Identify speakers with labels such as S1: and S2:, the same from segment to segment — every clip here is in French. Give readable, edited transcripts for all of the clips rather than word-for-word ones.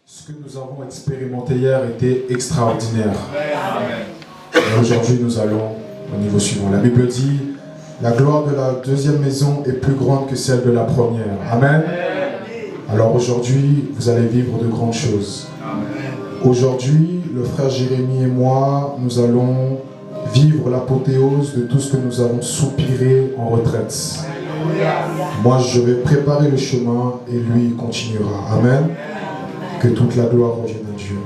S1: Ce que nous avons expérimenté hier était extraordinaire. Et aujourd'hui, nous allons au niveau suivant. La Bible dit, la gloire de la deuxième maison est plus grande que celle de la première. Amen. Alors aujourd'hui, vous allez vivre de grandes choses. Aujourd'hui, le frère Jérémie et moi, nous allons vivre l'apothéose de tout ce que nous avons soupiré en retraite. Moi, je vais préparer le chemin et lui continuera. Amen. Que toute la gloire revienne à Dieu.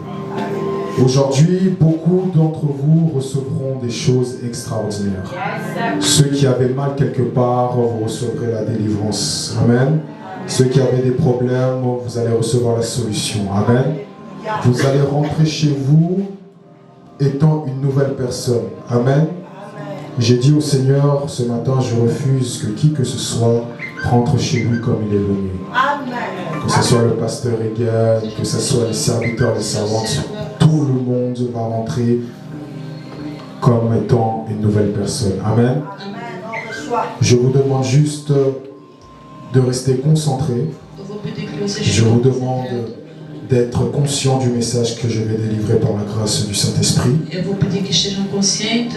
S1: Aujourd'hui, beaucoup d'entre vous recevront des choses extraordinaires. Ceux qui avaient mal quelque part, vous recevrez la délivrance. Amen. Ceux qui avaient des problèmes, vous allez recevoir la solution. Amen. Vous allez rentrer chez vous étant une nouvelle personne. Amen. J'ai dit au Seigneur ce matin, je refuse que qui que ce soit rentre chez lui comme il est venu. Que ce soit le pasteur Egan, que ce soit les serviteurs, les servantes, tout le monde va rentrer comme étant une nouvelle personne. Amen. Je vous demande juste de rester concentré. Je vous demande d'être conscient du message que je vais délivrer par la grâce du Saint-Esprit.
S2: Eu vou pedir que estejam conscientes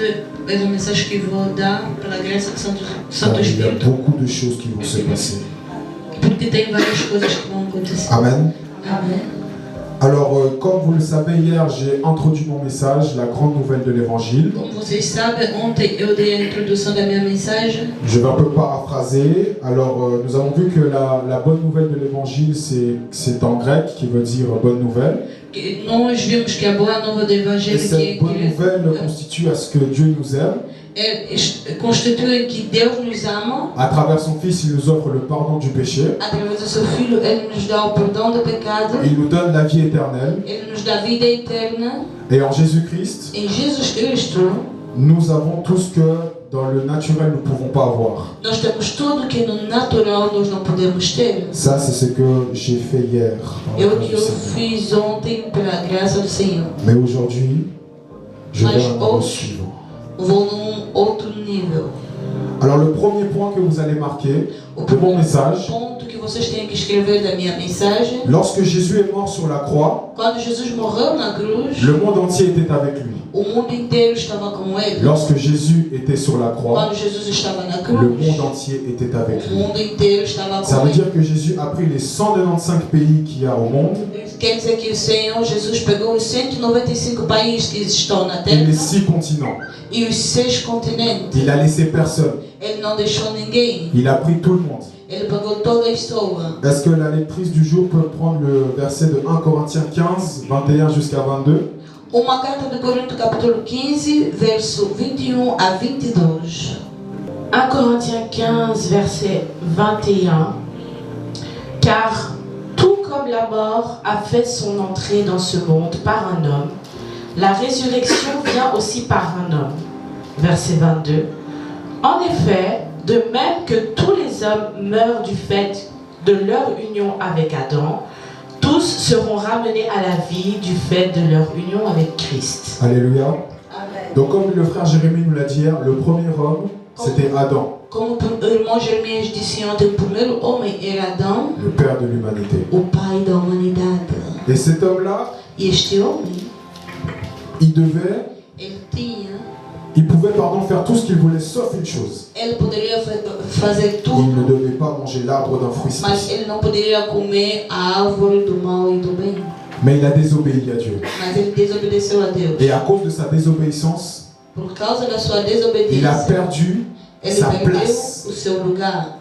S2: do mensagem que vou dar pela graça do Santo
S1: Il y a
S2: Espírito.
S1: beaucoup de choses qui vont se passer.
S2: Porque tem várias coisas que vão acontecer.
S1: Amen.
S2: Amém.
S1: Alors, comme vous le savez, hier, j'ai introduit mon message, la grande nouvelle de l'Évangile.
S2: Como vocês sabem, ontem eu dei a introdução da minha mensagem.
S1: Je vais un peu paraphraser. Alors, nous avons vu que la bonne nouvelle de l'Évangile, c'est en grec, qui veut dire bonne nouvelle.
S2: Que nós vimos que a boa nova do
S1: Et
S2: Evangelho
S1: cette bonne nouvelle constitue à ce que Dieu nous aime.
S2: constitui que Deus nos ama.
S1: À travers son Fils, il nous offre le pardon du péché.
S2: Através do seu Filho, Ele nos dá o perdão do pecado.
S1: Il nous donne la vie éternelle.
S2: Ele nos dá a vida eterna.
S1: Et en Jésus-Christ,
S2: Em Jesus Cristo,
S1: nous avons tout ce que dans le naturel nous ne pouvons pas avoir.
S2: nós temos tudo que no natural nós não podemos ter.
S1: Ça, c'est ce que j'ai fait hier. par la
S2: É o
S1: grâce
S2: que
S1: du
S2: eu
S1: Seigneur.
S2: fiz ontem pela graça do Senhor.
S1: Mais aujourd'hui, je
S2: Mas
S1: vais à un niveau
S2: hoje
S1: suivant.
S2: vou num outro nível.
S1: Alors, le premier point que vous allez marquer
S2: O
S1: de mon
S2: primeiro
S1: message,
S2: ponto que vocês têm que escrever da minha mensagem:
S1: lorsque Jésus est mort sur la croix,
S2: quando Jesus morreu na cruz,
S1: le monde entier était avec lui.
S2: o mundo inteiro estava com ele.
S1: Lorsque Jésus était sur la croix,
S2: Quando Jesus estava na
S1: le
S2: cruz,
S1: monde entier était avec
S2: o
S1: lui.
S2: mundo inteiro estava
S1: Ça
S2: com
S1: veut
S2: ele.
S1: dire que Jésus a pris les 195 pays qu'il y a au monde
S2: Quer dizer que o Senhor Jesus pegou os 195 países que estão na
S1: et
S2: Terra
S1: les 6 continents.
S2: e os 6 continentes.
S1: Il a laissé personne.
S2: Ele não deixou ninguém.
S1: Il a pris tout le monde.
S2: Ele pegou toda a pessoa.
S1: Est-ce que la lectrice du jour peut prendre le verset de 1 Corinthiens 15, 21 jusqu'à 22?
S2: Uma carta de Corinto, capítulo 15, verso 21 a 22.
S3: 1 Corinthiens 15, verset 21. Car tout comme la mort a fait son entrée dans ce monde par un homme, la résurrection vient aussi par un homme. Verset 22. En effet, de même que tous les hommes meurent du fait de leur union avec Adam, tous seront ramenés à la vie du fait de leur union avec Christ.
S1: Alléluia.
S2: Amém.
S1: Donc comme le frère Jérémie nous l'a dit hier, le premier homme, c'était Adam,
S2: Como o irmão Jeremias disse ontem, o primeiro homem era Adão,
S1: le père de l'humanité.
S2: o pai da humanidade.
S1: Et cet homme-là,
S2: E este homem,
S1: il devait, il pouvait faire tout ce qu'il voulait, sauf une chose.
S2: ele poderia fazer
S1: Il ne
S2: tudo,
S1: devait pas manger l'arbre d'un fruit
S2: mas
S1: spécial.
S2: ele não poderia comer a árvore do mal e do bem.
S1: Mais il a désobéi à Dieu.
S2: Mas ele desobedeceu a Deus.
S1: Et à cause de sa désobéissance,
S2: Por causa da sua
S1: il a
S2: desobediência,
S1: perdu
S2: ele
S1: sa
S2: perdeu
S1: place.
S2: o seu lugar.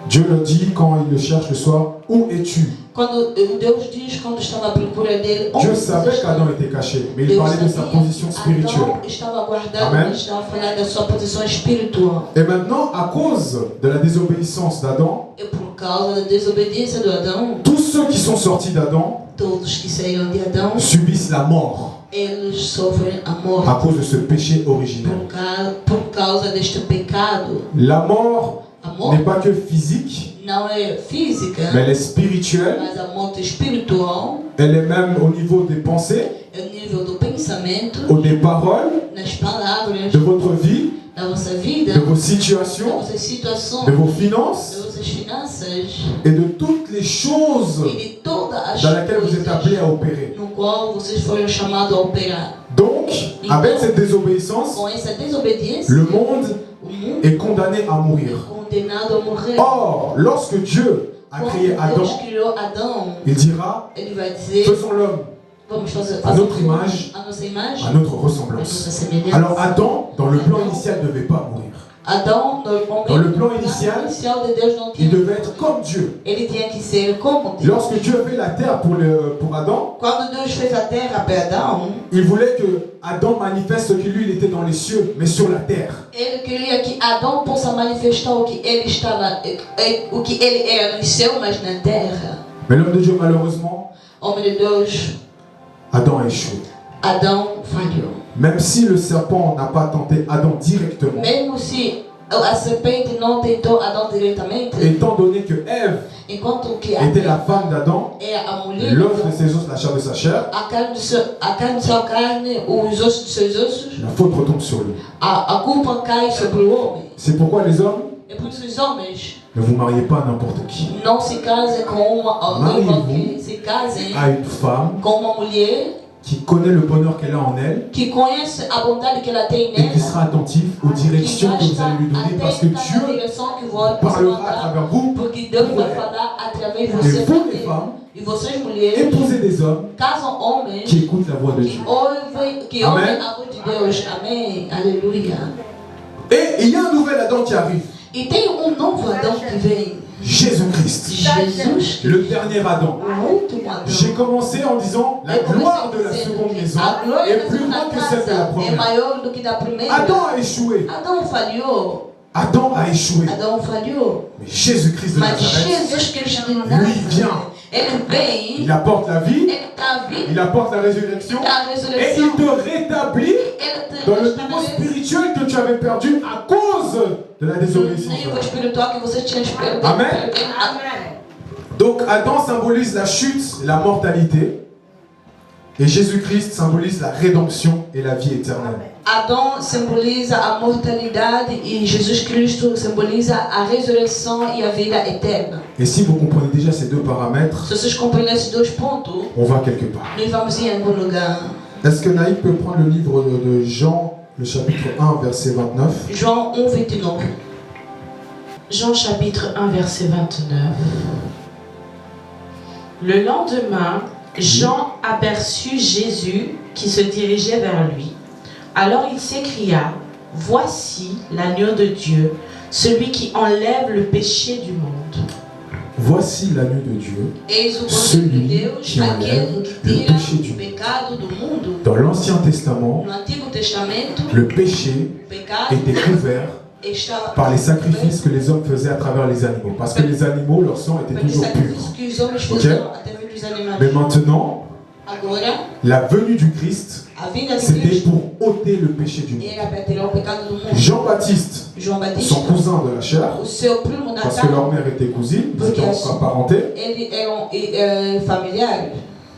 S1: Dieu le dit quand il le cherche le soir, où es-tu?
S2: Quando Deus diz, quando estava à procura dele,
S1: Dieu
S2: onde
S1: savait
S2: você está?
S1: qu'Adam était caché, mais il
S2: Deus
S1: parlait de sa
S2: sabia
S1: position
S2: que
S1: spirituelle.
S2: Adão estava guardado,
S1: Amen.
S2: mas estava falando da sua posição espiritual.
S1: Et maintenant, à cause de la désobéissance d'Adam,
S2: E por causa da desobediência do Adão,
S1: tous ceux qui sont sortis d'Adam
S2: todos que saíram de Adão,
S1: subissent la mort
S2: eles sofrem a morte
S1: à cause de ce péché originel.
S2: por causa deste pecado.
S1: La mort
S2: A
S1: n'est
S2: morte
S1: pas que physique,
S2: não é física,
S1: mais elle est spirituelle,
S2: mas a morte espiritual
S1: elle est même au niveau des pensées,
S2: é o nível do pensamento,
S1: des paroles,
S2: nas palavras,
S1: de votre vie,
S2: a vossa vida,
S1: de vos
S2: da
S1: situations,
S2: vossa situação,
S1: de vos
S2: das
S1: finances
S2: vossas finanças
S1: et de toutes les choses
S2: e de todas as
S1: dans lesquelles vous êtes
S2: coisas
S1: appelés à opérer.
S2: no qual vocês foram chamados a operar.
S1: Donc, avec cette désobéissance,
S2: Com essa desobediência,
S1: le monde
S2: o mundo
S1: est condamné à mourir.
S2: é condenado a morrer.
S1: Or, lorsque Dieu a
S2: Quando
S1: créé
S2: Deus
S1: Adam,
S2: criou Adão,
S1: il dira,
S2: ele vai dizer,
S1: faisons l'homme
S2: vamos fazer
S1: à notre image,
S2: a nossa imagem,
S1: à notre
S2: a
S1: ressemblance.
S2: nossa semelhança.
S1: Alors Adam, dans le plan initial, ne devait pas mourir.
S2: Adão,
S1: Dans le plan initial,
S2: de Deus não
S1: Il
S2: tinha.
S1: devait être comme Dieu.
S2: Ele tinha que ser como Deus.
S1: Lorsque Dieu a fait la terre pour Adam,
S2: Quando Deus fez a terra para Adão,
S1: il voulait que Adam manifeste que lui, il était dans les cieux, mais sur la terre.
S2: ele queria que Adão possa manifestar o que ele estava, o que ele era no céu, mas na terra.
S1: Mais l'homme de Dieu, malheureusement,
S2: Homem de Deus,
S1: Adam a échoué.
S2: Adão falhou.
S1: Même si le serpent n'a pas tenté Adam directement,
S2: Mesmo se a serpente não tentou Adão diretamente,
S1: étant donné que Ève
S2: enquanto que
S1: était la femme d'Adam,
S2: é a mulher,
S1: l'os de ses os, la chair de sa chair,
S2: a carne de sua carne, os ossos de seus ossos,
S1: la faute retombe sur lui.
S2: a culpa cai sobre o homem.
S1: C'est pourquoi les hommes,
S2: É por isso que os homens
S1: ne vous mariez pas à n'importe qui.
S2: não se casem com alguém qualquer, se casem
S1: À une femme
S2: com uma mulher
S1: qui connaît le bonheur qu'elle a en elle
S2: que conhece a bondade que ela tem
S1: et qui
S2: nela,
S1: sera attentive aux directions que vous allez lui donner parce que Dieu parlera à travers vous.
S2: porque Deus vai falar através de
S1: Et
S2: você
S1: vous, les
S2: também.
S1: femmes,
S2: E vocês mulheres
S1: épousez des hommes
S2: casam homens
S1: qui écoutent la voix de Dieu.
S2: que
S1: Amen.
S2: ouvem a voz de Deus. Amém. Aleluia.
S1: Et il y a un nouvel Adam qui arrive,
S2: E tem novo Adão que vem.
S1: Jésus-Christ,
S2: Jesus,
S1: le dernier Adam.
S2: o último Adão.
S1: J'ai commencé en disant la gloire de la seconde maison
S2: A glória
S1: est
S2: da
S1: plus
S2: segunda
S1: grande que celle de la
S2: casa é
S1: première.
S2: maior do que da primeira.
S1: Adam a échoué.
S2: Adão falhou.
S1: Adam a échoué.
S2: Adão falhou.
S1: Mais Jésus-Christ de
S2: Mas
S1: Nazareth,
S2: Jesus Cristo de
S1: lui
S2: Nazaré,
S1: vient.
S2: ele vem,
S1: Il apporte la vie,
S2: ele está vindo,
S1: il apporte la résurrection
S2: a
S1: et
S2: ressurreição.
S1: il te rétablit
S2: Ele
S1: dans le niveau spirituel que tu avais perdu à cause de la
S2: no
S1: désobéissance.
S2: nível espiritual que você tinha perdido.
S1: Amen. Donc Adam symbolise la chute, la mortalité, et Jésus-Christ symbolise la rédemption et la vie éternelle.
S2: Adão simboliza a mortalidade e Jesus Cristo simboliza a ressurreição e a vida eterna.
S1: Et si vous comprenez déjà ces deux paramètres,
S2: Se vocês compreendem esses dois pontos,
S1: on va quelque part.
S2: nós vamos ir em algum lugar.
S1: Est-ce que Naïk peut prendre le livre de Jean, le chapitre 1, verset 29?
S2: João 1:29.
S3: Jean chapitre 1 verset 29. Le lendemain, Jean aperçut Jésus qui se dirigeait vers lui. Alors il s'écria, « Voici l'agneau de Dieu, celui qui enlève le péché du monde. »
S1: Voici l'agneau de Dieu.
S2: Eis o Cordeiro de
S1: Celui
S2: Deus,
S1: qui enlève
S2: aquele que
S1: le
S2: tira
S1: péché du
S2: o pecado do mundo.
S1: Dans l'Ancien Testament,
S2: No Antigo Testamento,
S1: le péché
S2: o pecado
S1: était couvert
S2: estava
S1: par les sacrifices que les hommes faisaient à travers les animaux. Parce que les animaux, leur sang était
S2: pelos
S1: toujours pur.
S2: sacrifícios que os homens
S1: Ok?
S2: faziam através dos animais.
S1: Mais maintenant,
S2: Agora,
S1: la venue du Christ,
S2: a vinda de
S1: c'était
S2: Cristo
S1: pour ôter le péché du monde.
S2: era para tirar o pecado do mundo.
S1: Jean-Baptiste,
S2: João Batista,
S1: son cousin de la chair,
S2: o seu primo
S1: parce que leur
S2: Natal,
S1: mère était cousine, ils étaient apparentés.
S2: ele era familiar.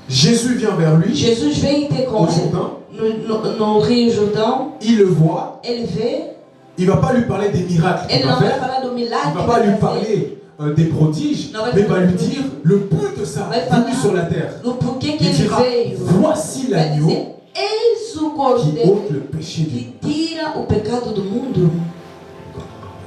S1: Jésus vient vers lui
S2: Jesus veio ter com
S1: au
S2: ele
S1: Jourdain,
S2: no Rio Jordão.
S1: il le voit,
S2: Ele vê,
S1: il ne va pas lui parler des miracles qu'il
S2: ele
S1: va
S2: não vai
S1: faire,
S2: falar do
S1: il
S2: milagre
S1: ne va
S2: que
S1: pas
S2: ele
S1: lui
S2: vai fazer.
S1: parler des prodiges, mais il va lui dire le but de sa venue sur la terre.
S2: No porquê que
S1: Il
S2: ele
S1: dira,
S2: veio.
S1: voici
S2: Vai
S1: l'agneau
S2: dizer, eis o
S1: qui
S2: Cordeiro
S1: ôte le péché du monde.
S2: que tira o pecado do mundo.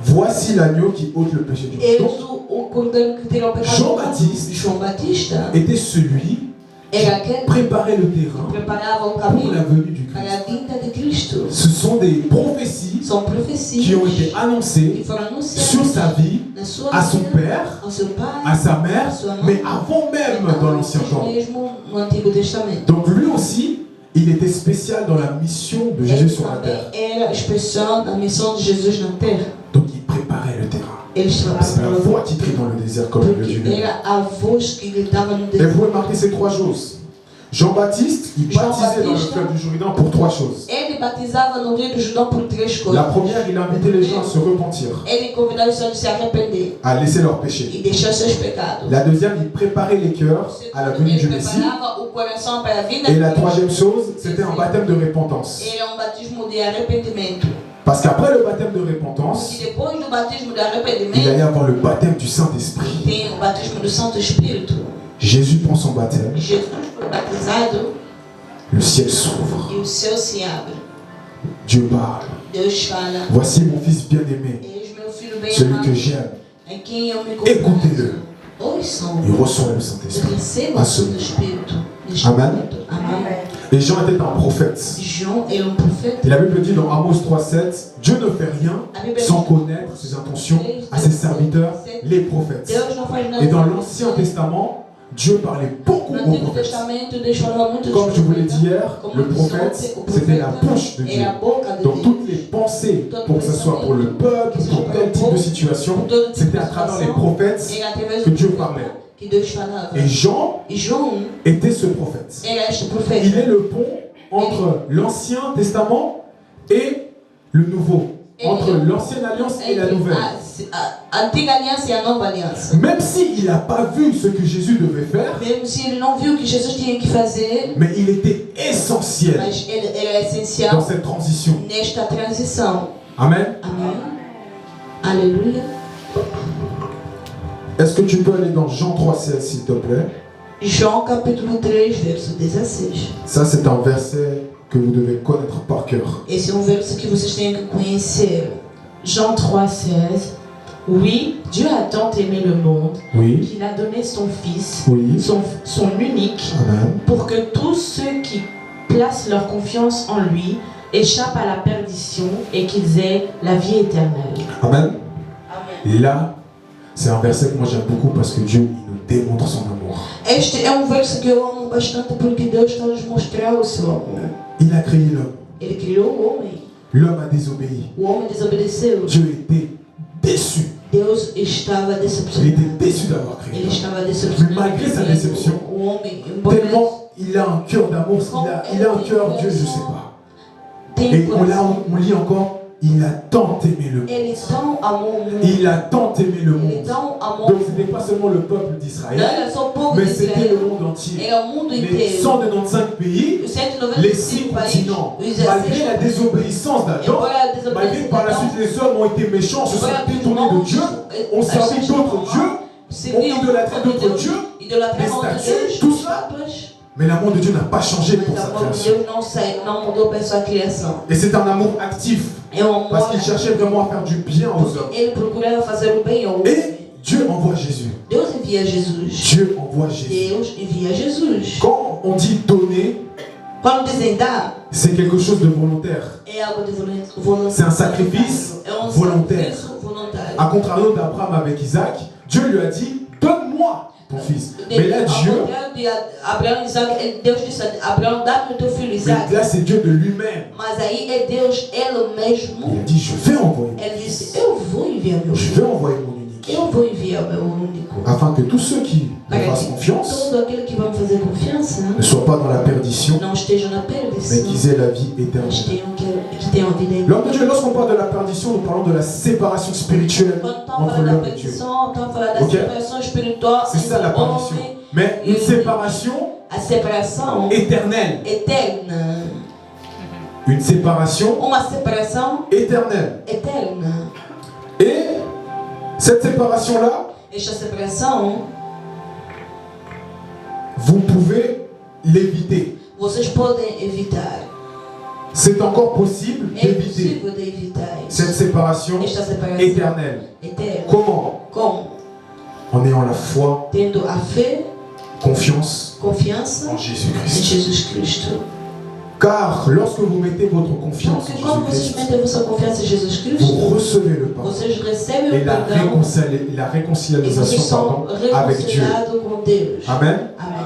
S1: Voici l'agneau qui ôte le péché du monde.
S2: Eis
S1: Donc,
S2: o Cordeiro que tira o pecado do mundo.
S1: Jean-Baptiste
S2: João Batista
S1: était celui
S2: era
S1: qui
S2: aquele
S1: préparait le
S2: que
S1: terrain
S2: preparava o
S1: pour
S2: caminho
S1: la venue du
S2: para
S1: Christ.
S2: a vinda de Cristo.
S1: Ce sont des prophéties
S2: São profecias
S1: qui ont été annoncées
S2: que foram
S1: sur
S2: anunciadas
S1: sa vie,
S2: na sua
S1: à son
S2: vida,
S1: père,
S2: ao seu pai,
S1: à sa mère,
S2: à sua mãe,
S1: mais avant même dans l'Ancien temps.
S2: mesmo no Antigo Testamento.
S1: Donc lui aussi, il était spécial dans la mission de Jésus sur la terre.
S2: Também era especial na missão de Jesus na terra.
S1: Donc il préparait le terrain.
S2: Ele estava
S1: C'est la
S2: preparando
S1: voix qui crie dans le désert comme le
S2: porque
S1: Dieu.
S2: era a voz que gritava no
S1: Et
S2: deserto.
S1: vous pouvez marquer ces trois choses. Jean-Baptiste, il baptisait dans le fleuve du Jourdain pour trois choses.
S2: Ele batizava no Rio do Jordão por três coisas.
S1: La première, il invitait les gens à se repentir,
S2: Ele convidava os homens a se arrepender
S1: à laisser leurs péchés.
S2: e deixar seus pecados.
S1: La deuxième, il préparait les cœurs à la venue du
S2: Ele
S1: Messie.
S2: preparava o coração para a vinda
S1: Et
S2: de
S1: la
S2: Cristo.
S1: troisième chose, c'était un baptême de repentance.
S2: Era batismo de arrependimento.
S1: Parce qu'après le baptême de repentance,
S2: Porque depois do batismo de arrependimento,
S1: il allait avoir le baptême du Saint-Esprit.
S2: tem o batismo do Santo Espírito.
S1: Jésus prend son baptême,
S2: Jesus foi batizado
S1: le ciel s'ouvre,
S2: e o céu se abre.
S1: Dieu parle.
S2: Deus fala:
S1: Voici mon fils bien-aimé,
S2: eis meu filho bem
S1: celui
S2: amado,
S1: que j'aime.
S2: em quem eu me
S1: Écoutez-le.
S2: Ouçam,
S1: Il reçoit le Saint-Esprit.
S2: receba
S1: à
S2: o
S1: ce
S2: Santo
S1: moment.
S2: Espírito. neste
S1: Amen.
S2: momento. Amém.
S1: Et Jean était un prophète.
S2: João era profeta.
S1: Et la Bible dit dans Amos 3,7, Dieu ne fait rien sans connaître ses intentions à ses serviteurs, les prophètes.
S2: Deus não faz nada.
S1: Et dans l'Ancien Testament, Dieu parlait beaucoup
S2: No
S1: aux
S2: Antigo
S1: prophètes.
S2: Testamento, Deus falava muito dos
S1: Comme je vous l'ai
S2: profetas.
S1: dit hier,
S2: Como
S1: le
S2: eu disse
S1: prophète,
S2: ontem, o
S1: c'était la
S2: profeta
S1: bouche de Dieu.
S2: era a boca de
S1: Donc
S2: Deus.
S1: toutes les pensées, pour que ce soit pour le peuple, pour tel type de situation, c'était à travers les prophètes
S2: Era através
S1: que
S2: do
S1: Dieu
S2: profeta
S1: parlait.
S2: que Deus falava.
S1: Et Jean
S2: E João
S1: était ce prophète.
S2: era este profeta.
S1: Il est le pont entre l'Ancien Testament et le Nouveau. Entre l'Ancienne Alliance et la Nouvelle.
S2: A antiga aliança e a nova aliança.
S1: Même s'il n'a pas vu ce que Jésus devait faire,
S2: Mesmo se ele não viu o que Jesus tinha que fazer,
S1: mais il était essentiel
S2: mas ele era
S1: dans
S2: essencial
S1: cette transition.
S2: nesta transição.
S1: Amen.
S2: Amém. Aleluia.
S1: Est-ce que tu peux aller dans Jean 3,16 s'il te plaît?
S2: João capítulo 3, verso 16.
S1: Ça, c'est un verset que vous devez connaître par cœur.
S2: Esse é verso que vocês têm que conhecer.
S3: Jean 3,16. Oui, Dieu a tant aimé le monde
S1: Oui.
S3: qu'il a donné son Fils,
S1: Oui.
S3: son unique,
S1: Amen.
S3: pour que tous ceux qui placent leur confiance en lui échappent à la perdition et qu'ils aient la vie éternelle.
S1: Amen.
S2: Amém.
S1: Là, c'est un verset que moi j'aime beaucoup parce que Dieu il nous démontre son amour.
S2: Este é verso que eu amo bastante porque Deus está nos mostrar o seu amor.
S1: Il a créé l'homme.
S2: Ele criou o homem.
S1: L'homme a désobéi.
S2: O homem desobedeceu.
S1: Dieu était déçu.
S2: Deus estava
S1: Il
S2: decepcionado.
S1: était déçu d'avoir créé
S2: Ele
S1: l'homme.
S2: estava decepcionado.
S1: Mais malgré sa déception,
S2: o homem, embora
S1: Tellement il a un cœur d'amour, il a un cœur Dieu, je sais pas.
S2: tenha
S1: Et on lit encore, il a tant aimé le monde.
S2: ele tão amou o mundo.
S1: Il a tant aimé le
S2: Ele
S1: monde.
S2: tão amou.
S1: Donc ce n'est pas seulement le peuple
S2: Não
S1: d'Israël,
S2: era só o povo
S1: mais
S2: de
S1: c'était le
S2: Israel.
S1: monde entier.
S2: Era o mundo
S1: Les
S2: inteiro.
S1: 195 pays,
S2: Os
S1: les 6
S2: 195 países.
S1: continents.
S2: Os 16
S1: Malgré la désobéissance d'Adam,
S2: embora a
S1: malgré
S2: desobediência
S1: que par la
S2: de Adão,
S1: suite les hommes ont été méchants, se sont
S2: embora
S1: détournés de Dieu, ont servi d'autres dieux,
S2: serviam
S1: ont idolâtré d'autres
S2: Deus,
S1: dieux,
S2: idolatravam
S1: des
S2: outros
S1: statues,
S2: deuses,
S1: tout ça.
S2: estátuas.
S1: mais l'amour de Dieu n'a pas changé pour
S2: Mas
S1: sa
S2: o amor de
S1: création.
S2: Deus não mudou para a sua criação.
S1: Et c'est un amour actif,
S2: É amor
S1: parce qu'il cherchait vraiment à faire du bien aux hommes.
S2: Ele procurava fazer o bem ao homem.
S1: Et Dieu envoie Jésus.
S2: Deus envia Jesus.
S1: Dieu envoie Jésus.
S2: Deus envia Jesus.
S1: Quand on dit donner,
S2: Quando dizem dar,
S1: c'est quelque chose de volontaire.
S2: é algo de voluntário.
S1: C'est un sacrifice
S2: É
S1: volontaire.
S2: sacrifício voluntário.
S1: A contrario d'Abraham avec Isaac, Dieu lui a dit, donne-moi ton fils. Mais là,
S2: Ao
S1: Dieu,
S2: contrário de Abraão e Isaac, Deus disse a Abraão, dá-me o teu filho Isaac.
S1: là c'est Dieu de lui-même.
S2: Mas aí é Deus, ele
S1: Il
S2: mesmo.
S1: a dit, je vais envoyer.
S2: Ele disse, eu vou enviar meu
S1: Je
S2: filho.
S1: vais envoyer mon unique.
S2: Eu vou enviar o meu único.
S1: Afin que tous ceux qui me
S2: Para
S1: fassent
S2: que
S1: confiance
S2: todo aquele que vai me fazer confiança
S1: ne soient pas dans la perdition,
S2: não estejam na
S1: mais
S2: perdição,
S1: qu'ils aient la vie
S2: mas
S1: éternelle.
S2: que tenham a vida eterna.
S1: L'homme de Dieu, lorsqu'on parle de la perdition, nous parlons de la séparation spirituelle
S2: Quando estão
S1: entre
S2: falando da
S1: l'homme et Dieu.
S2: perdição, estão falando da
S1: Ok?
S2: separação espiritual
S1: C'est ça la
S2: entre o
S1: perdition.
S2: homem,
S1: Mais une séparation
S2: a separação
S1: éternelle.
S2: eterna.
S1: Une séparation
S2: Uma separação
S1: éternelle.
S2: eterna.
S1: Et cette séparation-là,
S2: Esta separação,
S1: vous pouvez l'éviter.
S2: vocês podem evitar.
S1: C'est encore possible
S2: É
S1: d'éviter
S2: possível de evitar
S1: cette
S2: isso.
S1: séparation
S2: Esta separação
S1: éternelle.
S2: eterna.
S1: Comment?
S2: Como?
S1: En ayant la foi,
S2: Tendo a fé,
S1: confiance
S2: confiança
S1: en
S2: em
S1: Jésus-Christ.
S2: Jesus Cristo.
S1: Car lorsque vous mettez votre confiance
S2: Porque
S1: en
S2: quando vocês
S1: Jésus-Christ,
S2: metem a vossa confiança em Jesus Cristo,
S1: vous recevez le pardon
S2: vocês recebem o
S1: et la,
S2: perdão e
S1: réconciliation
S2: vocês são
S1: avec Dieu.
S2: reconciliados com Deus.
S1: Amen.
S2: Amém.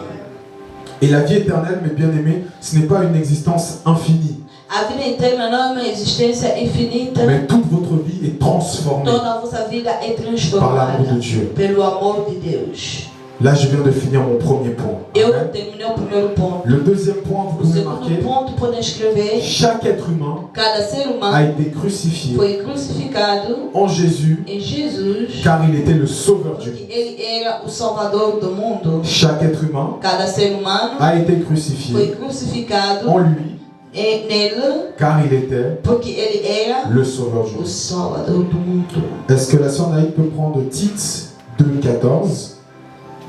S1: Et la vie éternelle, mes bien-aimés, ce n'est pas une existence infinie,
S2: A vida eterna não é uma existência infinita.
S1: mais toute votre vie est transformée
S2: Toda a vossa vida é
S1: par
S2: transformada
S1: l'amour de Dieu.
S2: pelo amor de Deus.
S1: Là, je viens de finir mon premier point.
S2: Eu
S1: Amen.
S2: terminei o primeiro ponto.
S1: Le deuxième point, vous
S2: O
S1: pouvez
S2: segundo
S1: marquer,
S2: ponto, podem escrever:
S1: chaque être humain
S2: cada ser
S1: a
S2: humano
S1: été crucifié
S2: foi crucificado
S1: en Jésus,
S2: em Jesus,
S1: car il était le sauveur du
S2: porque
S1: monde.
S2: ele era o Salvador do mundo.
S1: Chaque être humain
S2: Cada ser humano
S1: a été
S2: foi
S1: crucifié
S2: crucificado
S1: en lui,
S2: nele,
S1: car il était
S2: porque ele era
S1: le sauveur du
S2: o
S1: monde.
S2: Salvador do mundo.
S1: Est-ce que la sœur Naïk peut prendre Tite 2,14?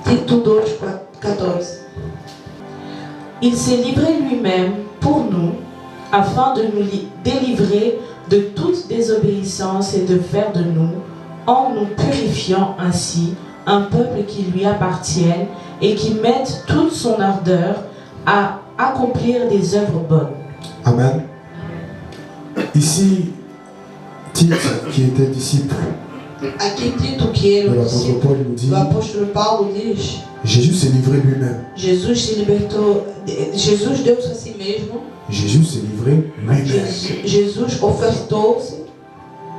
S2: Tito 2:14.
S3: Il s'est livré lui-même pour nous, afin de nous délivrer de toute désobéissance et de faire de nous, en nous purifiant ainsi, un peuple qui lui appartienne et qui mette toute son ardeur à accomplir des œuvres bonnes.
S1: Amen. Ici, Tite, qui était disciple
S2: Aqui Tito, que era
S1: de
S2: o
S1: l'apôtre
S2: discípulo
S1: Paul, nous dit,
S2: do apóstolo Paulo, diz:
S1: Jésus s'est livré lui-même.
S2: Jesus se libertou, Jesus deu-se a si mesmo,
S1: Jésus s'est livré lui-même.
S2: Jesus ofertou-se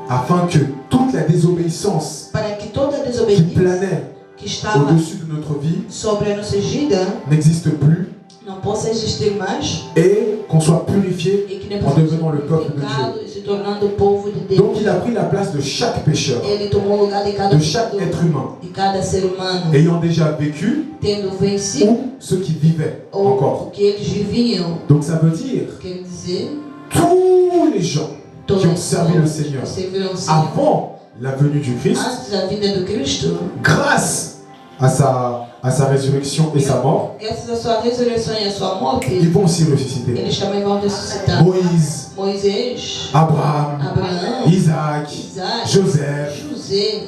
S1: Afin que toute la désobéissance
S2: para que toda a
S1: qui
S2: desobediência
S1: planait
S2: que estava
S1: au-dessus de notre vie
S2: sobre a nossa vida
S1: n'existe plus
S2: não possa existir mais
S1: et qu'on soit purifié
S2: e que
S1: en
S2: não
S1: devenant le peuple de
S2: pecado
S1: Dieu.
S2: e se tornando o povo de
S1: Donc
S2: Deus.
S1: il a pris la place de chaque pécheur,
S2: Ele tomou o lugar de cada
S1: de chaque
S2: pecador,
S1: être humain,
S2: de cada ser humano,
S1: ayant déjà vécu
S2: tendo vencido
S1: ou ceux qui vivaient
S2: ou
S1: encore.
S2: o que eles viviam.
S1: Donc ça veut dire
S2: Quer dizer,
S1: tous les gens
S2: todos
S1: qui ont servi le Seigneur
S2: que serviram o Senhor
S1: avant la venue du Christ,
S2: antes da vinda do Cristo,
S1: grâce à sa résurrection et sa mort,
S2: graças à sua ressurreição e a sua morte,
S1: ils vont aussi ressusciter.
S2: eles também vão ressuscitar.
S1: Moïse,
S2: Moisés,
S1: Abraham,
S2: Abraão,
S1: Isaac,
S2: Isaac,
S1: Joseph,
S2: José,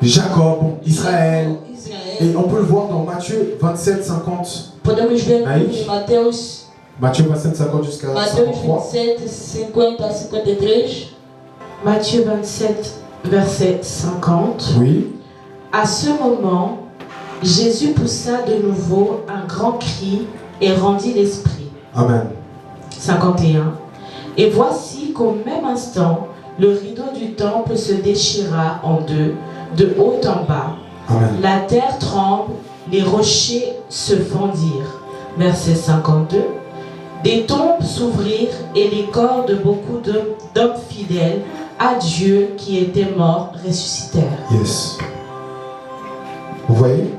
S1: Jacob, Israël.
S2: Israel.
S1: Et on peut le voir dans Matthieu 27, 50.
S2: Podemos ver
S1: Naik.
S2: em Mateus
S1: Matthieu 27, 50 jusqu'à
S2: Mateus
S1: 53.
S2: 27, 50 a 53.
S3: Matthieu 27, verset 50.
S1: Oui.
S3: À ce moment, Jésus poussa de nouveau un grand cri et rendit l'esprit.
S1: Amen.
S3: 51. Et voici qu'au même instant, le rideau du temple se déchira en deux, de haut en bas.
S1: Amen.
S3: La terre tremble, les rochers se fendirent. Verset 52. Des tombes s'ouvrirent et les corps de beaucoup d'hommes fidèles à Dieu qui étaient morts ressuscitèrent.
S1: Yes. Vous voyez?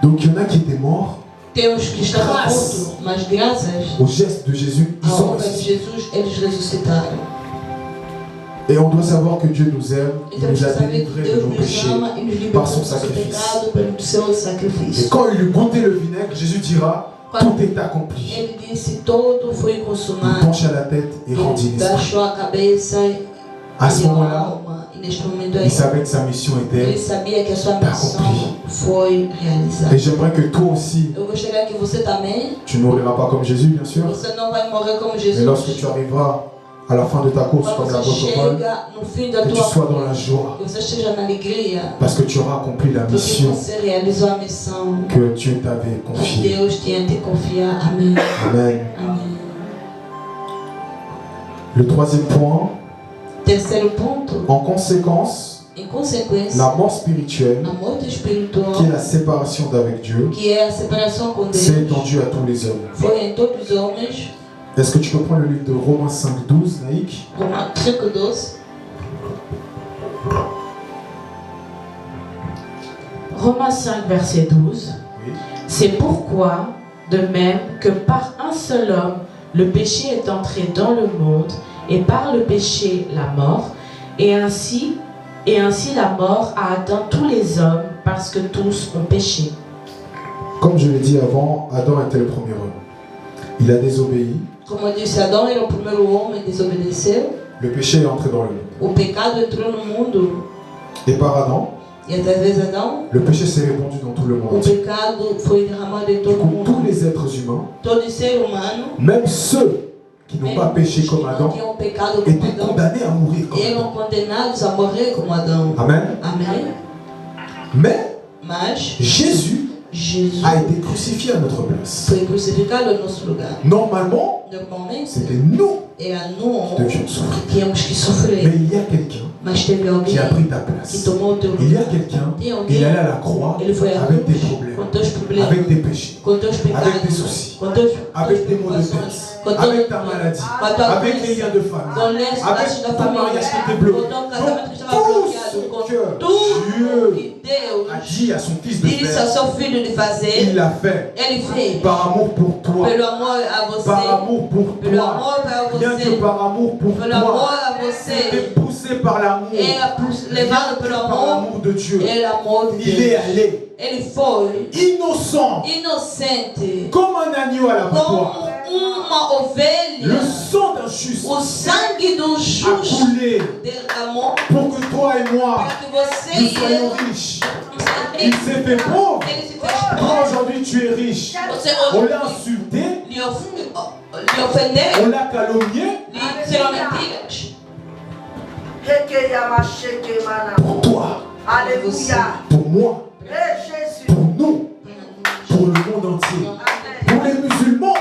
S1: Donc il y en a qui étaient morts
S2: Tem os que estavam
S1: Graças.
S2: mortos, mas graças
S1: au geste de Jésus, ils
S2: à
S1: sont
S2: obra de
S1: ressuscités.
S2: Jesus, eles ressuscitaram.
S1: Et on doit savoir que Dieu nous aime,
S2: E
S1: il
S2: temos
S1: nous
S2: que
S1: a
S2: saber que
S1: délivrés de
S2: Deus
S1: nos
S2: nos
S1: péchés.
S2: ama e nos
S1: par
S2: libertou
S1: son
S2: do nosso
S1: sacrifice.
S2: pecado pelo seu
S1: Et
S2: sacrifício.
S1: quand il eut goûté le vinaigre, Jésus dira, tout est accompli.
S2: Ele disse: todo foi
S1: Il
S2: consumado.
S1: pencha la tête et rendit
S2: Ele
S1: l'esprit.
S2: baixou a cabeça e
S1: À ce
S2: deu a
S1: moment-là,
S2: alma. E neste momento aí,
S1: il savait que sa mission
S2: ele
S1: était.
S2: sabia que a sua missão
S1: accompli.
S2: foi realizada.
S1: Et j'aimerais que toi aussi,
S2: Eu gostaria que você também,
S1: tu ne mouriras pas comme Jésus, bien sûr,
S2: você não vai morrer como
S1: mais
S2: Jesus.
S1: lorsque tu arriveras à la fin de ta course,
S2: Quando
S1: comme
S2: você
S1: l'apôtre Paul,
S2: chega no fim da
S1: que tu
S2: tua
S1: sois dans la joie,
S2: que você esteja na alegria,
S1: parce que tu auras accompli la
S2: porque
S1: mission
S2: você realizou a missão
S1: que Dieu t'avait
S2: que
S1: confiée.
S2: Deus tinha te confiar. Amém.
S1: Amen.
S2: Amém.
S1: Le troisième point,
S2: Terceiro ponto,
S1: en conséquence,
S2: em consequência,
S1: la mort spirituelle,
S2: a morte espiritual,
S1: qui est la séparation d'avec Dieu,
S2: que é a separação com
S1: s'est
S2: Deus,
S1: étendue à tous les hommes.
S2: foi em todos os homens.
S1: Est-ce que tu peux prendre le livre de Romains 5, 12, Naïk?
S2: Romains 5:12.
S3: Romains 5, verset 12.
S1: Oui.
S3: C'est pourquoi, de même que par un seul homme, le péché est entré dans le monde, et par le péché, la mort, et ainsi la mort a atteint tous les hommes, parce que tous ont péché.
S1: Comme je l'ai dit avant, Adam était le premier homme. Il a désobéi,
S2: Como eu disse, Adão era o primeiro homem, desobedeceu.
S1: le péché est entré dans le monde.
S2: O pecado entrou no mundo.
S1: Et par Adam,
S2: E através de Adão,
S1: le péché s'est répandu dans tout le monde
S2: o
S1: entier.
S2: pecado foi derramado em
S1: Du
S2: todo
S1: coup, tous
S2: mundo.
S1: les êtres humains,
S2: Todo ser humano,
S1: même ceux qui n'ont pas péché
S2: os que
S1: comme
S2: não
S1: Adam,
S2: tinham pecado como
S1: étaient
S2: Adão,
S1: condamnés à mourir comme
S2: eram
S1: Adam.
S2: condenados a morrer como Adão.
S1: Amen.
S2: Amém?
S1: Mais
S2: Mas
S1: Jésus
S2: Jesus
S1: a été crucifié à notre place.
S2: foi crucificado em nosso lugar.
S1: Normalement,
S2: Normalmente,
S1: c'était nous
S2: era
S1: qui
S2: nós
S1: devions souffrir.
S2: que tínhamos que sofrer.
S1: Mais il y a quelqu'un
S2: Mas teve alguém
S1: qui a pris ta
S2: que
S1: place.
S2: tomou o teu
S1: Il y a
S2: lugar.
S1: quelqu'un,
S2: Tem
S1: il
S2: alguém,
S1: est allé à la croix
S2: ele foi à
S1: avec tes
S2: cruz
S1: problèmes,
S2: com teus problemas,
S1: avec tes péchés,
S2: com teus pecados,
S1: avec tes soucis,
S2: com teus
S1: avec tes maux de
S2: preocupações,
S1: tête,
S2: com
S1: avec ta maladie,
S2: com a tua
S1: avec
S2: doença,
S1: les liens de famille,
S2: com les laços
S1: avec
S2: da
S1: ton
S2: família,
S1: mariage qui était
S2: com
S1: bloqué.
S2: teu casamento que estava
S1: Tout
S2: bloqueado,
S1: ce
S2: com
S1: que
S2: tudo
S1: Dieu
S2: que Deus
S1: a dit à son fils de
S2: Disse ao
S1: faire,
S2: seu filho de fazer,
S1: il l'a fait.
S2: ele fez.
S1: Par amour pour toi.
S2: Pelo amor a você.
S1: Par amour pour
S2: Pelo
S1: toi.
S2: amor para
S1: Rien que
S2: você.
S1: par amour pour
S2: Pelo amor
S1: toi.
S2: a
S1: Tu es
S2: você.
S1: poussé par l'amour.
S2: Levado pelo
S1: Par
S2: amor.
S1: l'amour de Dieu.
S2: Ele amor de
S1: Il est
S2: Deus.
S1: allé
S2: Ele foi
S1: innocent,
S2: inocente.
S1: comme un agneau à l'abattoir.
S2: Como uma
S1: Le
S2: ovelha.
S1: sang d'un juste
S2: O sangue do
S1: a
S2: justo
S1: coulé
S2: derramou
S1: pour que toi et moi,
S2: para que você
S1: nous
S2: e
S1: soyons
S2: eu
S1: riches. Il s'est fait pauvre.
S2: ele se fez
S1: Toi
S2: pobre.
S1: aujourd'hui tu es riche.
S2: Você
S1: On
S2: hoje
S1: l'a insulté,
S2: lhe ofendeu,
S1: on l'a calomnié
S2: lhe disseram mentiras.
S1: pour toi,
S4: Alléluia.
S1: pour moi,
S4: Et Jésus.
S1: pour nous, pour le monde entier, pour les musulmans,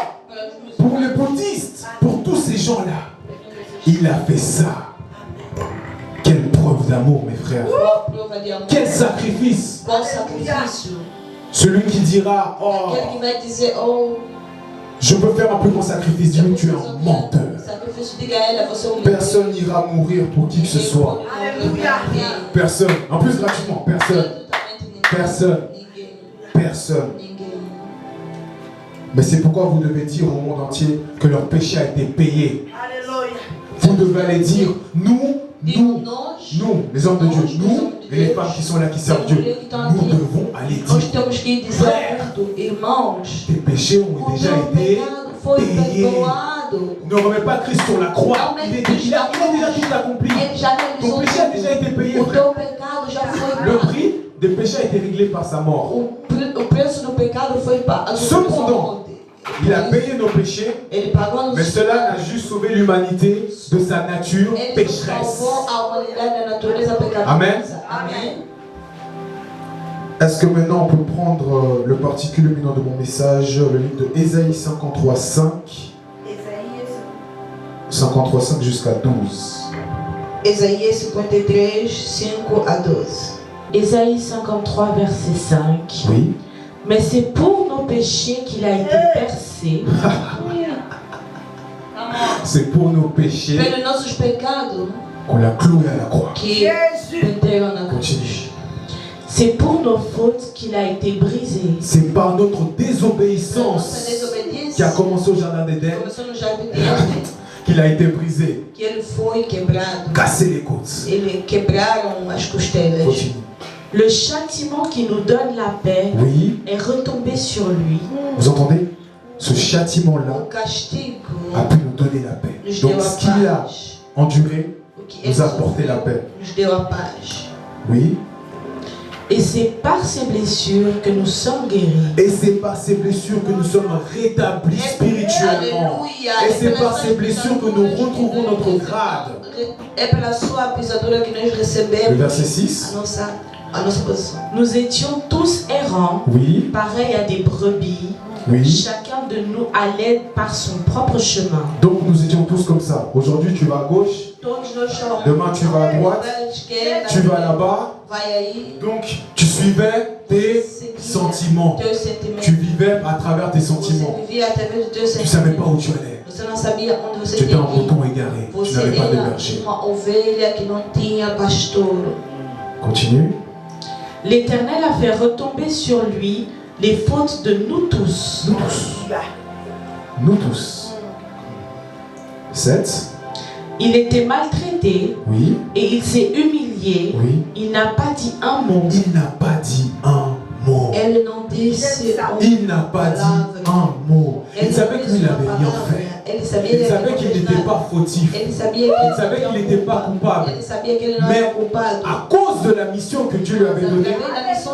S1: pour les bouddhistes, pour tous ces gens-là. Il a fait ça. Quelle preuve d'amour, mes frères.
S2: Qual prova de amor?
S1: Quel sacrifice.
S2: Qual sacrifício?
S1: Celui qui dira, oh,
S2: Aquele que vai dizer, oh,
S1: je peux faire un plus grand sacrifice. Dis-lui, tu es un menteur.
S2: sacrifício, diga a ela, você é um menino.
S1: Personne n'ira mourir pour qui que ce soit. Personne. En plus, gratuitement, personne. Personne.
S2: Ninguém.
S1: Personne.
S2: Ninguém.
S1: Mais c'est pourquoi vous devez dire au monde entier que leur péché a été payé.
S4: Alléluia.
S1: Vous devez aller dire, nous,
S2: Nós,
S1: les hommes de Dieu, nous et les femmes qui sont là, qui servent Dieu, nous devons aller
S2: nós
S1: dire,
S2: temos que dizer ao mundo, irmãos,
S1: tes péchés ont
S2: o
S1: déjà
S2: teu
S1: été
S2: pecado foi
S1: payés.
S2: perdoado.
S1: Ne remets pas Christ sur la croix. Il a déjà tout accompli.
S2: Ele já
S1: Ton
S2: realizou
S1: péché a déjà été payé,
S2: o
S1: frère.
S2: teu pecado já foi
S1: Le
S2: pago.
S1: prix des péchés a été réglé par sa mort.
S2: O preço do pecado foi pago.
S1: Cependant, il a payé nos péchés,
S2: Ele pagou a
S1: mais cela n'a juste sauvé l'humanité de sa nature
S2: Ele
S1: pécheresse.
S2: salvou a humanidade da natureza pecaminosa.
S1: Amen.
S2: Amém.
S1: Est-ce que maintenant on peut prendre le particulier maintenant de mon message, le livre de Ésaïe 53:5,
S4: Isaías
S1: 53:5 jusqu'à 12.
S2: Isaías 53, 5 a 12.
S3: Ésaïe 53, verset 5.
S1: Oui.
S3: Mais c'est pour nos péchés qu'il a été percé,
S1: C'est pour nos péchés
S2: Pelos nossos pecados
S1: qu'on l'a cloué à la croix.
S2: que
S4: Jésus.
S2: penteram na cruz.
S1: Continue.
S3: c'est pour nos fautes qu'il a été brisé.
S1: C'est par notre
S2: Nossa
S1: désobéissance
S2: desobediência
S1: qui a commencé au jardin d'Éden
S2: começou no jardim de Éden,
S1: qu'il a été brisé,
S2: que ele foi quebrado.
S1: cassé les côtes.
S2: Ele quebraram as costelas.
S1: Continue.
S3: Le châtiment qui nous donne la paix
S1: Oui,
S3: est retombé sur lui.
S1: vous entendez? Ce châtiment-là
S2: O castigo
S1: a pu nous donner la paix.
S2: nos deu
S1: Donc
S2: a
S1: ce qu'il a
S2: paz.
S1: enduré
S2: O que ele
S1: nous a apporté la
S2: sofreu
S1: paix.
S2: nos deu a paz.
S1: Oui.
S3: Et c'est par ses blessures que nous sommes guéris.
S1: Et c'est par ces blessures que nous sommes rétablis spirituellement.
S2: Aleluia.
S1: Et c'est par ces blessures que nous retrouvons notre grade.
S2: É pela sua pisadura que nós
S1: Le
S2: recebemos
S1: verset 6.
S2: a nossa posição.
S3: Nous étions tous errants,
S1: Oui,
S3: pareils à des brebis.
S1: oui.
S3: Chacun de nous allait par son propre chemin.
S1: Donc nous étions tous comme ça. Aujourd'hui tu vas à gauche,
S2: Todos nós somos.
S1: demain tu vas à droite,
S2: Vai à esquerda,
S1: tu vas là-bas.
S2: vai aí.
S1: Donc tu suivais tes sentiments.
S2: Teus sentimentos.
S1: Tu vivais à travers tes sentiments.
S2: Você vivia através dos teus
S1: Tu ne savais pas
S2: sentimentos.
S1: où tu allais.
S2: Você não sabia onde você
S1: Tu étais
S2: ia
S1: un
S2: ir.
S1: mouton égaré. Tu
S2: Você
S1: n'avais pas de
S2: era
S1: berger.
S2: uma ovelha que não tinha pastor.
S1: Continue.
S3: L'Éternel a fait retomber sur lui les fautes de nous tous.
S1: Nous tous. Nous tous. 7.
S3: Il était maltraité
S1: Oui.
S3: et il s'est humilié.
S1: Oui.
S3: Il n'a pas dit un mot.
S1: Il n'a pas dit un mot.
S2: Ele não disse
S1: Il n'a pas dit un mot. Il savait qu'il n'avait rien fait.
S2: Ele sabia
S1: Il
S2: que
S1: savait qu'il n'était pas fautif.
S2: Ele sabia
S1: Il savait qu'il n'était pas coupable.
S2: Ele sabia que ele não
S1: Mais
S2: era culpado.
S1: à cause de la mission que Dieu lui avait donnée,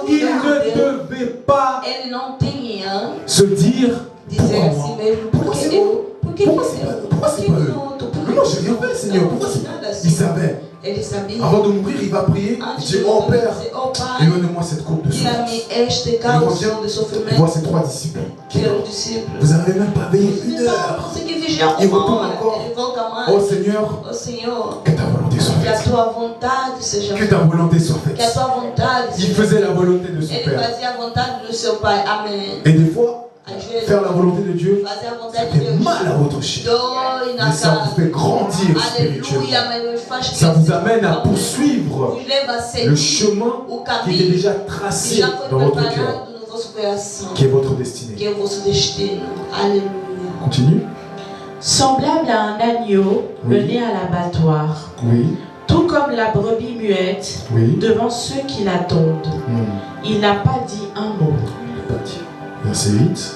S1: il ne devait pas
S2: Ele não tinha
S1: se dire
S2: dizer
S1: pourquoi
S2: a si
S1: moi.
S2: mesmo,
S1: Pourquoi
S2: porque
S1: c'est
S2: eu,
S1: moi?
S2: porque
S1: Pourquoi
S2: eu,
S1: c'est pas- pourquoi c'est
S2: porque
S1: pas eux?
S2: não,
S1: Mais moi j'ai rien fait, Seigneur. Pourquoi c'est pas? Il savait.
S2: Ele sabia.
S1: Avant de mourir, il va prier. Il
S2: Antes
S1: dit,
S2: de
S1: oh
S2: morrer,
S1: Père,
S2: ele disse, oh Pai,
S1: éloigne-moi cette coupe de souffrance.
S2: tira-me este calço de
S1: Il voit
S2: sofrimento.
S1: ses 3 disciples. qui
S2: Tira
S1: meurent.
S2: os discípulos.
S1: Vous n'avez même pas veillé une
S2: Não
S1: heure.
S2: consegui vigiar
S1: Il
S2: uma
S1: retourne
S2: hora.
S1: encore.
S2: Ele volta mais.
S1: Oh Seigneur,
S2: Oh Senhor,
S1: que ta volonté soit
S2: que a
S1: faite.
S2: tua vontade seja
S1: Que ta volonté soit
S2: que a
S1: faite.
S2: tua vontade
S1: Il
S2: seja
S1: faisait la volonté de son
S2: Ele
S1: Père.
S2: fazia a vontade do seu Pai. Amém.
S1: Et des fois, Faire la volonté de Dieu,
S2: fazer a
S1: ça
S2: vontade de
S1: fait
S2: Deus.
S1: mal à votre chair.
S2: Dói na
S1: Mais ça vous
S2: carne.
S1: fait grandir
S2: Aleluia,
S1: spirituellement.
S2: mas faz
S1: Ça vous amène à
S2: Vos
S1: poursuivre
S2: leva a
S1: le
S2: seguir
S1: chemin
S2: o
S1: qui était
S2: caminho
S1: déjà
S2: que
S1: tracé
S2: já foi
S1: dans votre cœur,
S2: preparado no vosso coração,
S1: qui est votre destinée.
S2: que é o vosso destino. Aleluia.
S1: Continue.
S3: Semblable à un agneau
S1: Oui.
S3: mené à l'abattoir,
S1: Oui,
S3: tout comme la brebis muette
S1: oui.
S3: devant ceux qui l'attendent. Il n'a pas dit un mot.
S1: Verset 8.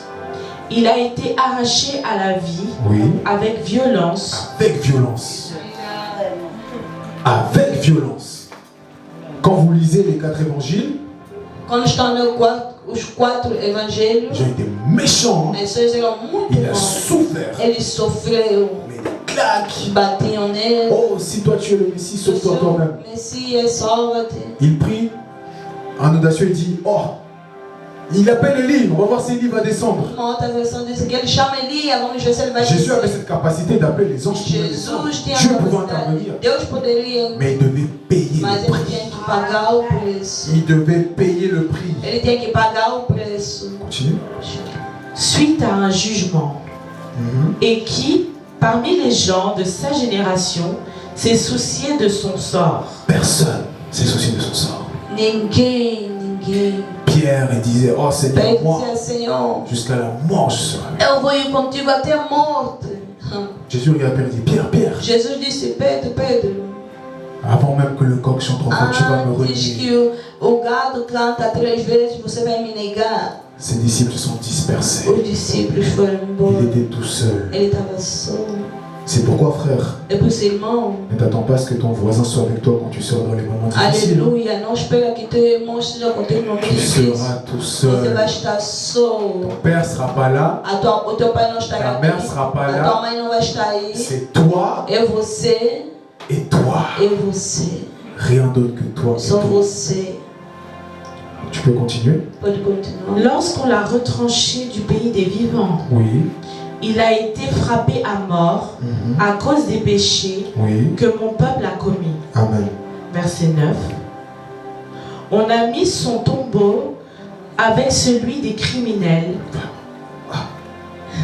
S3: Il a été arraché à la vie
S1: Oui.
S3: avec violence.
S1: Avec violence. Avec violence. Quand vous lisez les 4 évangiles,
S2: Quando estão os 4 evangelhos,
S1: j'ai été méchant.
S2: as pessoas eram muito
S1: Il a
S2: mal.
S1: souffert.
S2: Ele sofreu,
S1: Mais des claques.
S2: batiam nele.
S1: Oh, si toi tu es le Messie, sauve-toi toi-même.
S2: Messias, salva-te.
S1: Il prie, en audacieux, il dit, oh, il appelle Élie, on va voir si Élie va descendre.
S2: Uma outra versão diz que ele chama Elia, vamos ver se ele vai
S1: Jésus avait
S2: descer.
S1: cette capacité d'appeler les anges qui pouvaient descendre.
S2: Jesus tinha
S1: Dieu
S2: a
S1: pouvait
S2: capacidade.
S1: intervenir.
S2: Deus poderia,
S1: Mais il devait payer
S2: mas
S1: le
S2: ele
S1: prix.
S2: tinha que pagar o preço.
S1: Il devait payer le prix.
S2: Ele tinha que pagar o preço.
S1: Continue.
S3: Suite à un jugement, et qui, parmi les gens de sa génération, s'est soucié de son sort.
S1: Personne s'est soucié de son sort.
S2: Ninguém.
S1: Pierre, il disait, oh Seigneur,
S2: Ele
S1: moi,
S2: dizia, Senhor,
S1: jusqu'à la mort je serai.
S2: eu vou ir contigo até a morte.
S1: Jésus lui appelle et dit, Pierre, Pierre,
S2: Jesus disse, Pedro, Pedro,
S1: avant même que le coq chante trois fois, tu vas me
S2: antes
S1: renier.
S2: que o gado canta 3 vezes, você vai me negar.
S1: Ses disciples sont dispersés.
S2: Os discípulos foram embora.
S1: Il était tout seul.
S2: Ele estava só.
S1: C'est pourquoi, frère,
S2: É por isso, irmão,
S1: ne t'attends pas à ce que ton voisin soit avec toi quand tu seras dans les moments difficiles.
S2: aleluia, não espera que teu irmão esteja contigo no momento
S1: Tu
S2: difícil.
S1: seras tout
S2: Você vai
S1: seul.
S2: estar só.
S1: Ton père ne sera pas là.
S2: O teu pai não estará
S1: Ta
S2: aqui.
S1: mère sera pas
S2: A
S1: là.
S2: tua mãe não vai estar aí.
S1: C'est toi
S2: É você,
S1: et toi.
S2: é você.
S1: Rien d'autre que toi et
S2: Só
S1: toi.
S2: você.
S1: Tu peux continuer?
S2: Pode continuar.
S3: Lorsqu'on l'a retranché du pays des vivants,
S1: Oui.
S3: il a été frappé à mort à cause des péchés
S1: Oui.
S3: que mon peuple a commis.
S1: Amen.
S3: Verset 9. On a mis son tombeau avec celui des criminels.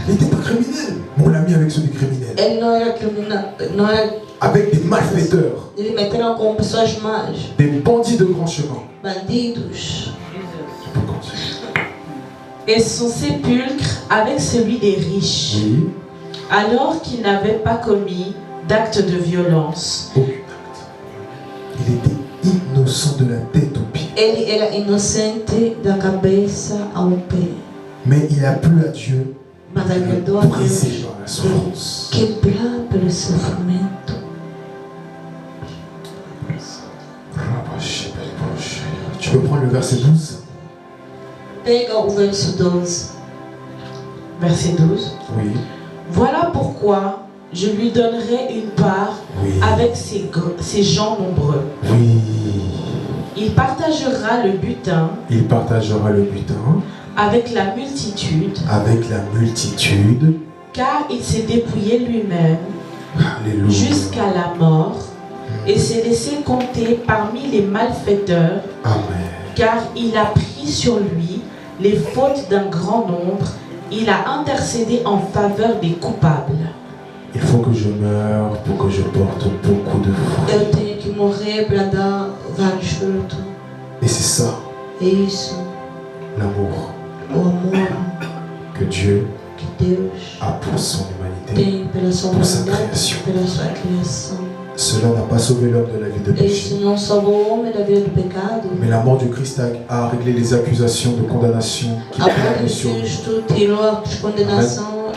S1: Il n'était pas criminel. Mais on l'a mis avec ceux des criminels.
S2: Ele não era criminal, não era.
S1: Avec des malfaiteurs.
S2: Eles meteram com pessoas más,
S1: Des bandits de grand chemin.
S2: bandidos.
S1: Tu peux continuer.
S3: Et son sépulcre avec celui des riches,
S1: Oui.
S3: alors qu'il n'avait pas commis d'acte de violence.
S1: Aucun acte. Il était innocent de la tête aux pieds.
S2: Ele era inocente da cabeça ao pé.
S1: Mais il a plu à Dieu
S2: Mas
S1: de
S2: agradou a
S1: le briser
S2: Deus
S1: par la souffrance.
S2: quebrar pelo sofrimento.
S1: Tu peux prendre le verset 12?
S2: Pega o verso 12.
S3: Verset 12.
S1: Oui.
S3: Voilà pourquoi je lui donnerai une part
S1: Oui.
S3: avec ces gens nombreux.
S1: Oui.
S3: Il partagera le butin
S1: Il partagera le butin
S3: avec la multitude,
S1: avec la multitude.
S3: car il s'est dépouillé lui-même
S1: Alléluia.
S3: jusqu'à la mort et s'est laissé compter parmi les malfaiteurs,
S1: Amen.
S3: car il a pris sur lui les fautes d'un grand nombre, il a intercédé en faveur des coupables.
S1: Il faut que je meure pour que je porte beaucoup de fruits.
S2: Eu tenho que morrer para dar vários frutos.
S1: Et c'est ça,
S2: É isso,
S1: l'amour
S2: o amor
S1: que Dieu
S2: que Deus
S1: a pour son humanité.
S2: tem pela sua
S1: Por sua
S2: humanidade,
S1: criação.
S2: pela sua criação.
S1: Cela n'a pas sauvé l'homme de la vie de péché.
S2: Isso não salvou o homem da vida do pecado.
S1: Mais la mort du Christ a réglé les accusations de condamnation qui
S2: A morte
S1: planaient
S2: de
S1: sur nous.
S2: Cristo tirou a condenação,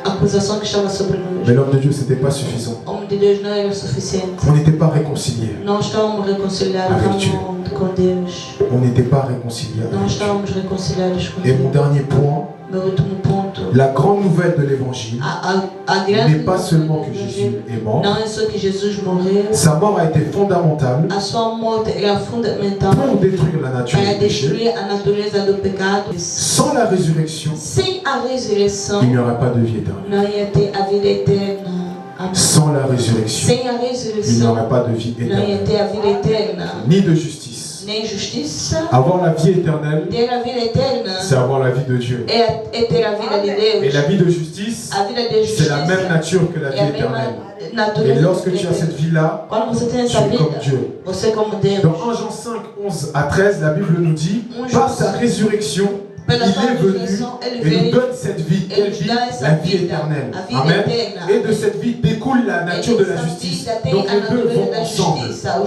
S2: a acusação que estava sobre
S1: Mais
S2: nós.
S1: l'homme de Dieu, ce n'était pas suffisant.
S2: O homem de Deus não era suficiente.
S1: On n'était pas réconciliés.
S2: Não estávamos reconciliados
S1: Avec Dieu.
S2: com Deus.
S1: On n'était pas réconciliés
S2: Não
S1: avec Dieu.
S2: estávamos reconciliados com
S1: Et mon
S2: Deus.
S1: dernier point,
S2: Meu último ponto.
S1: la grande nouvelle de l'évangile
S2: A grande
S1: n'est pas seulement que Jésus est mort.
S2: não é só que Jesus morreu.
S1: Sa mort a été fondamentale
S2: A sua morte era fundamental
S1: pour détruire la nature
S2: para
S1: du péché.
S2: destruir a natureza do pecado.
S1: Sans la résurrection,
S2: Sem a ressurreição,
S1: il n'y aurait pas de vie éternelle.
S2: não ia ter a vida eterna. Amém.
S1: Sans la résurrection,
S2: Sem a
S1: il n'y
S2: ressurreição,
S1: aurait pas de vie
S2: não ia
S1: éternelle.
S2: ter a vida eterna,
S1: Ni de justice,
S2: nem justiça.
S1: Avoir la vie éternelle,
S2: Ter a vida eterna
S1: c'est avoir la vie de Dieu.
S2: é ter a vida de
S1: Et
S2: Deus.
S1: la vie de justice,
S2: A vida de
S1: c'est
S2: justiça
S1: la même nature que la
S2: é
S1: vie
S2: a mesma
S1: éternelle.
S2: natureza.
S1: Et lorsque tu as cette vie-là,
S2: Quando você tem
S1: tu
S2: essa
S1: es comme
S2: vida,
S1: Dieu.
S2: você é como Deus.
S1: Dans 1 Jean 5, 11 à 13, la Bible nous dit, par sa résurrection, il
S2: Pela sua
S1: est venu
S2: ressurreição, ele
S1: et nous
S2: veio.
S1: donne cette vie. Quelle
S2: Ele
S1: vie?
S2: nos dá essa
S1: La vie
S2: vida,
S1: éternelle.
S2: a vida
S1: Amen.
S2: eterna.
S1: Et de cette vie découle la nature de la justice. Donc les deux vont ensemble.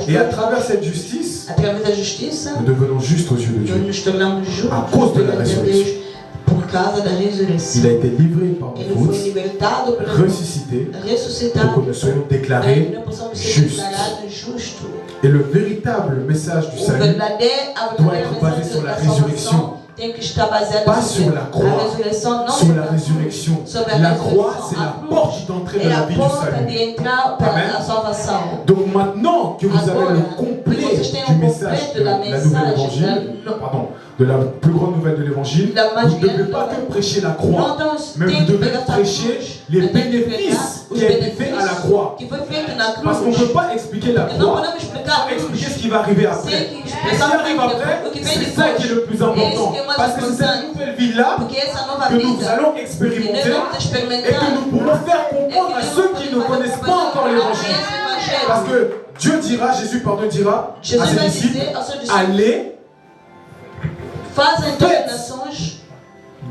S1: Et à travers cette justice,
S2: Através da justiça,
S1: nous devenons justes aux yeux de
S2: nós
S1: Dieu.
S2: nos tornamos justos
S1: À cause de la
S2: perante
S1: résurrection.
S2: Deus por causa da
S1: Il
S2: ressurreição.
S1: a été livré par
S2: Ele
S1: nos
S2: foi
S1: fautes,
S2: libertado pela
S1: ressuscité,
S2: ressuscitado
S1: pour que nous soyons
S2: para que
S1: déclarés
S2: nós possamos ser
S1: justes.
S2: declarados justos.
S1: Et le véritable message du
S2: A
S1: salut,
S2: verdadeira
S1: être basé
S2: mensagem
S1: sur la
S2: da
S1: résurrection.
S2: salvação tem que estar baseada
S1: Pas sur la croix,
S2: a ressurreição, não
S1: sur la
S2: na-
S1: résurrection.
S2: sobre a
S1: La
S2: ressurreição.
S1: croix, c'est
S2: A
S1: la
S2: cruz
S1: porte d'entrée de
S2: é
S1: la
S2: a
S1: vie du
S2: porta
S1: salut.
S2: de entrar para
S1: Amen.
S2: a salvação.
S1: Donc maintenant que vous avez
S2: Agora,
S1: le complet
S2: vocês têm
S1: du
S2: o
S1: message
S2: completo
S1: de
S2: da
S1: la nouvelle
S2: mensagem,
S1: évangile,
S2: da-
S1: pardon, de la plus grande nouvelle de l'évangile,
S2: Da mais
S1: vous ne devez
S2: grande
S1: pas
S2: nouvelle.
S1: que prêcher la
S2: Não
S1: croix,
S2: tão
S1: mais
S2: tem
S1: vous
S2: que
S1: devez
S2: pegar essa
S1: prêcher
S2: cruz,
S1: les
S2: mas tem que
S1: bénéfices
S2: pregar os
S1: qui a été fait à la croix.
S2: que foi feito na cruz.
S1: Parce qu'on ne peut pas expliquer la
S2: Porque não
S1: croix,
S2: podemos explicar a
S1: expliquer
S2: cruz.
S1: ce qui va arriver
S2: Sem
S1: après.
S2: que
S1: Ce qui
S2: explicar
S1: arrive après,
S2: o que vem
S1: c'est ça qui est le plus
S2: depois.
S1: important.
S2: Esse que é o mais
S1: Parce que c'est cette
S2: importante.
S1: nouvelle vie-là
S2: Porque essa nova
S1: que nous
S2: vida
S1: allons
S2: que
S1: expérimenter
S2: nós vamos
S1: et que
S2: experimentar
S1: nous pourrons faire comprendre à ceux qui ne connaissent pas encore l'évangile. Parce que Dieu dira, Jésus dira à
S2: Jesus
S1: ses
S2: vai
S1: disciples,
S2: dizer aos seus discípulos:
S1: allez,
S2: fazem todas as nações,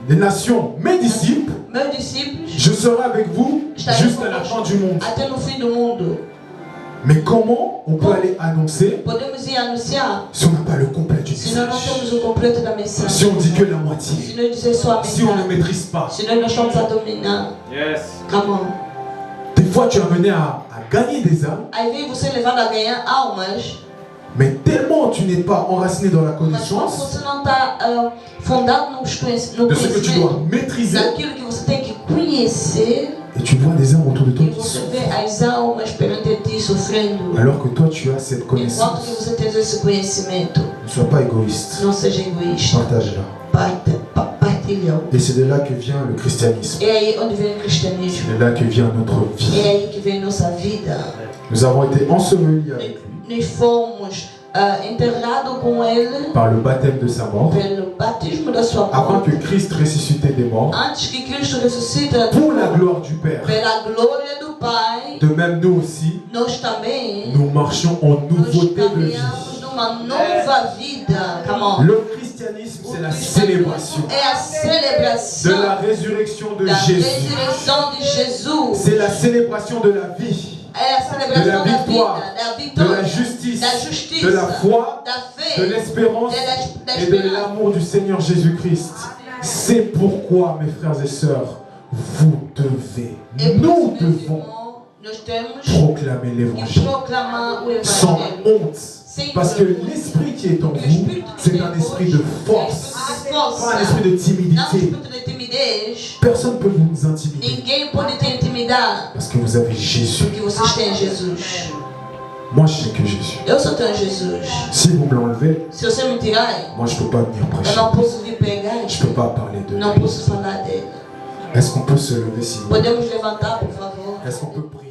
S1: les nations, mes disciples,
S2: meus discípulos,
S1: je serai avec vous jusqu'à la fin du monde.
S2: até no fim do mundo.
S1: Mais comment on peut aller annoncer
S2: Podemos ir anunciar
S1: si on n'a pas le complet du
S2: se nós não
S1: message?
S2: temos o completo da mensagem.
S1: Si on dit que la
S2: Se
S1: moitié,
S2: nós dizer só a
S1: si on ne
S2: mensagem.
S1: maîtrise pas.
S2: Se nós não estamos a dominar.
S5: Yes.
S2: Come on.
S1: Des fois, tu es amené à gagner des âmes,
S2: Aí vem você levado a ganhar almas,
S1: mais tellement tu n'es pas enraciné dans la
S2: mas quando
S1: connaissance
S2: você não está fundado no
S1: de ce que tu
S2: conhecimento,
S1: dois maîtriser,
S2: daquilo que você tem que conhecer,
S1: et tu vois des âmes autour de toi
S2: e
S1: qui
S2: você
S1: souffrent,
S2: vê as almas perante ti sofrendo,
S1: alors que toi tu as cette
S2: enquanto que
S1: connaissance.
S2: você tem esse conhecimento.
S1: Ne sois pas égoïste,
S2: Não seja egoísta,
S1: partage-la.
S2: partilha.
S1: Et c'est de là que vient le christianisme,
S2: É aí onde vem o cristianismo.
S1: c'est de là que vient notre
S2: É
S1: vie.
S2: aí que vem nossa vida.
S1: Nous avons été ensevelis avec lui
S2: Nós fomos enterrados com ele
S1: par le baptême de sa mort,
S2: pelo batismo da sua
S1: afin
S2: morte,
S1: que Christ ressuscité des morts,
S2: antes que Cristo ressuscita
S1: pour la gloire du Père.
S2: pela glória do Pai.
S1: De même, nous aussi,
S2: Nós também
S1: nous marchons en
S2: nós
S1: nouveauté de vie.
S2: caminhamos numa nova vida. Come on.
S1: Le christianisme, c'est la célébration
S2: É a celebração
S1: de la résurrection de
S2: da
S1: Jésus.
S2: ressurreição de Jesus.
S1: C'est la célébration de la vie,
S2: É a celebração
S1: de la
S2: da
S1: victoire,
S2: vida, da
S1: de
S2: vitória,
S1: la justice,
S2: da justiça,
S1: de la foi,
S2: da
S1: de
S2: fé,
S1: l'espérance
S2: da
S1: et de
S2: esperança.
S1: l'amour du Seigneur Jésus-Christ. C'est pourquoi, mes frères et sœurs, vous devez,
S2: E por
S1: nous
S2: isso, meus
S1: devons
S2: irmãos, nós temos
S1: proclamer
S2: que
S1: l'évangile
S2: proclamar o
S1: sans
S2: Evangelho.
S1: honte. Parce que l'esprit qui est en vous, c'est un esprit de force, pas un esprit de
S2: Não
S1: timidité.
S2: espírito de timidez.
S1: Personne ne peut vous intimider
S2: Ninguém pode te intimidar
S1: parce que vous avez Jésus.
S2: porque vocês têm Jesus.
S1: Moi, je sais que Jésus.
S2: Eu só tenho Jesus.
S1: Si vous me l'enlevez,
S2: Se você me tirar,
S1: moi, je ne peux pas venir
S2: eu
S1: prêcher.
S2: não posso vir pregar.
S1: Je ne peux pas parler de
S2: Não
S1: lui.
S2: posso falar dele.
S1: Est-ce qu'on peut se lever, s'il vous plaît?
S2: Podemos levantar, por favor?
S1: Est-ce qu'on peut prier?